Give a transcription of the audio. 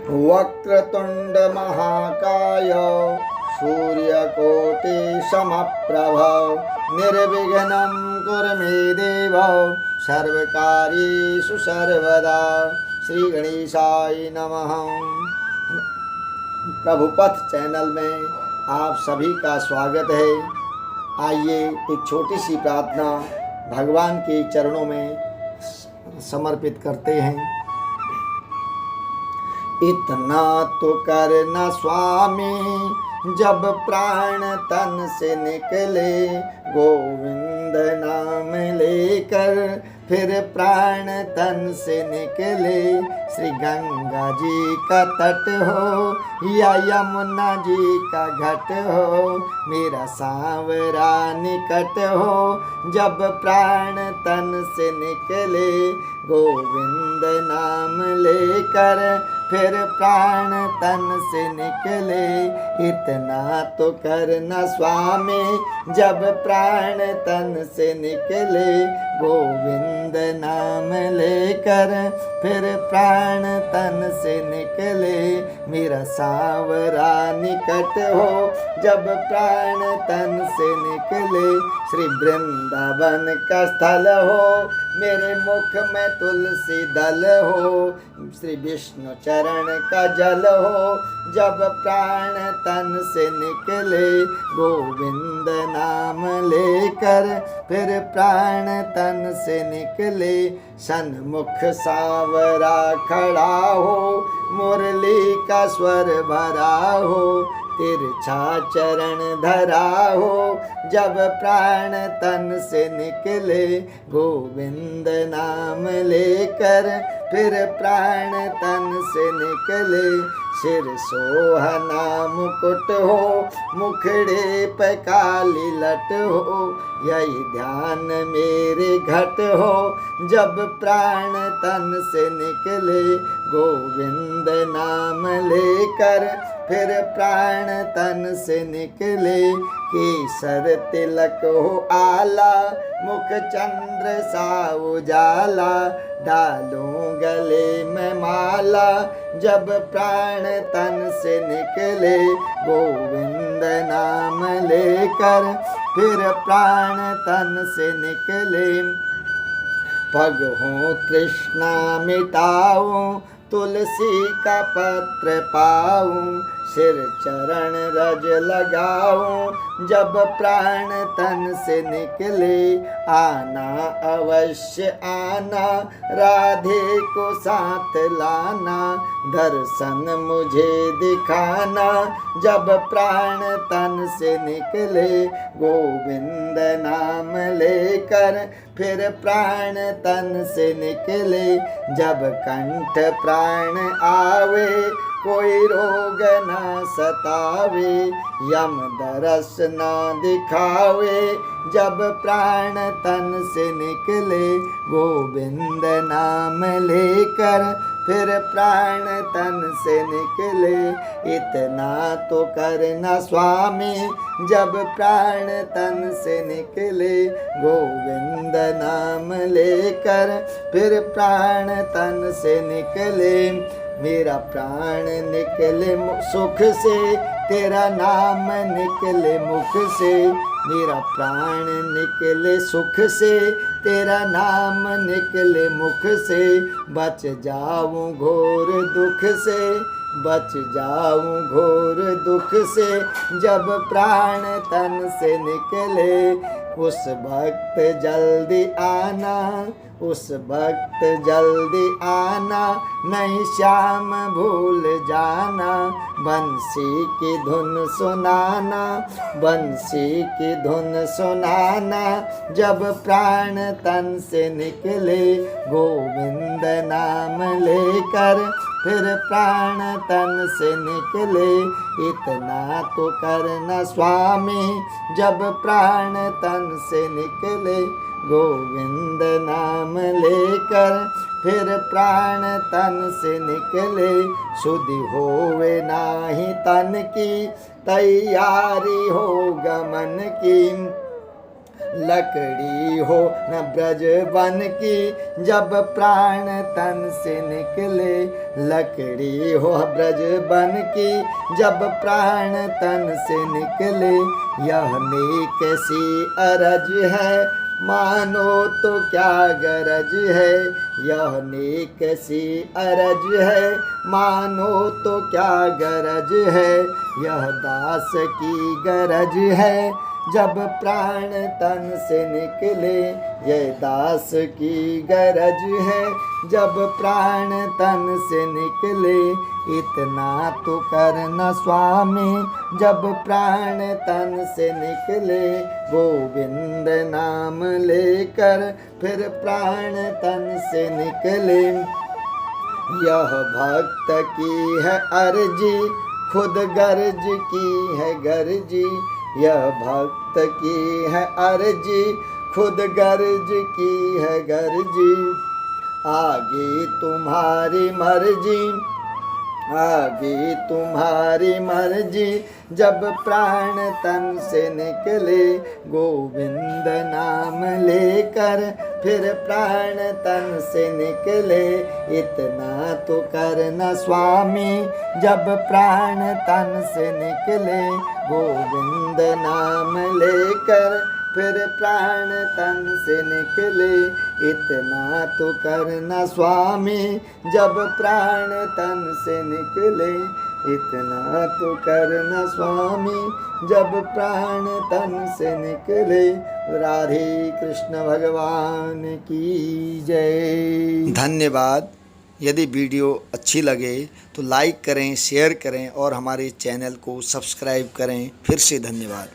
वक्रतुंड महाकाय सूर्यकोटि समप्रभ निर्विघ्नं कुरु मे देव सर्वकार्येषु सर्वदा। श्री गणेशाय नमः। प्रभुपथ चैनल में आप सभी का स्वागत है। आइए एक छोटी सी प्रार्थना भगवान के चरणों में समर्पित करते हैं। इतना तो करना स्वामी जब प्राण तन से निकले, गोविंद नाम लेकर फिर प्राण तन से निकले। श्री गंगा जी का तट हो या यमुना जी का घाट हो, मेरा सांवरा निकट हो जब प्राण तन से निकले। गोविंद नाम लेकर फिर प्राण तन से निकले। इतना तो करना स्वामी जब प्राण तन से निकले, गोविंद नाम लेकर फिर प्राण तन से निकले। मेरा सांवरा निकट हो जब प्राण तन से निकले। श्री वृंदावन का स्थल हो, मेरे मुख में तुलसी दल हो, श्री विष्णु चरण का जल हो जब प्राण तन से निकले। गोविंद नाम लेकर फिर प्राण तन से निकले। सन्मुख सांवरा खड़ा हो, मुरली का स्वर भरा हो, तिरछा चरण धरा हो जब प्राण तन से निकले। गोविंद नाम लेकर फिर प्राण तन से निकले। सिर सोहना मुकुट हो, मुखड़े पे काली लट हो, यही ध्यान मेरे घट हो जब प्राण तन से निकले। गोविंद नाम लेकर फिर प्राण तन से निकले। केसर तिलक हो आला, मुख चंद्र सा उजाला, डालूं गले में माला जब प्राण तन से निकले। गोविंद नाम लेकर फिर प्राण तन से निकले। पग हो तृष्णा मिटाऊं, तुलसी का पत्र पाऊं, सिर चरण रज लगाऊं जब प्राण तन से निकले। आना अवश्य आना, राधे को साथ लाना, दर्शन मुझे दिखाना जब प्राण तन से निकले। गोविंद नाम लेकर फिर प्राण तन से निकले। जब कंठ प्राण आवे, कोई रोग ना सतावे, यम दरस ना दिखावे जब प्राण तन से निकले। गोविंद नाम लेकर फिर प्राण तन से निकले। इतना तो करना स्वामी जब प्राण तन से निकले। गोविंद नाम लेकर फिर प्राण तन से निकले। मेरा प्राण निकले सुख से, तेरा नाम निकले मुख से। मेरा प्राण निकले सुख से, तेरा नाम निकले मुख से। बच जाऊं घोर दुख से, बच जाऊं घोर दुख से जब प्राण तन से निकले। उस वक्त जल्दी आना, उस वक्त जल्दी आना, नहीं श्याम भूल जाना। बंसी की धुन सुनाना, बंसी की धुन सुनाना जब प्राण तन से निकले। गोविंद नाम लेकर फिर प्राण तन से निकले। इतना तो करना स्वामी जब प्राण तन से निकले। गोविंद नाम लेकर फिर प्राण तन से निकले। शुद्धि होवे नाही तन की, तैयारी हो गमन की। लकड़ी हो न ब्रज बन की जब प्राण तन से निकले, लकड़ी हो ब्रज बन की जब प्राण तन से निकले। यह नेक सी अरज है मानो तो क्या गरज है, यह नेक सी अरज है मानो तो क्या गरज है। यह दास की गरज है जब प्राण तन से निकले, यह दास की गरज है जब प्राण तन से निकले। इतना तो करना स्वामी जब प्राण तन से निकले, गोविंद नाम लेकर फिर प्राण तन से निकले। यह भक्त की है अर्जी खुद गर्ज की है गर्जी, यह भक्त की है अर्जी खुद गर्ज की है गर्जी। आगे तुम्हारी मर्जी, आगे तुम्हारी मर्जी जब प्राण तन से निकले, गोविंद नाम लेकर फिर प्राण तन से निकले। इतना तो करना स्वामी जब प्राण तन से निकले, गोविंद नाम लेकर फिर प्राण तन से निकले। इतना तो करना स्वामी जब प्राण तन से निकले, इतना तो करना स्वामी जब प्राण तन से निकले। राधे कृष्ण भगवान की जय। धन्यवाद। यदि वीडियो अच्छी लगे तो लाइक करें, शेयर करें और हमारे चैनल को सब्सक्राइब करें। फिर से धन्यवाद।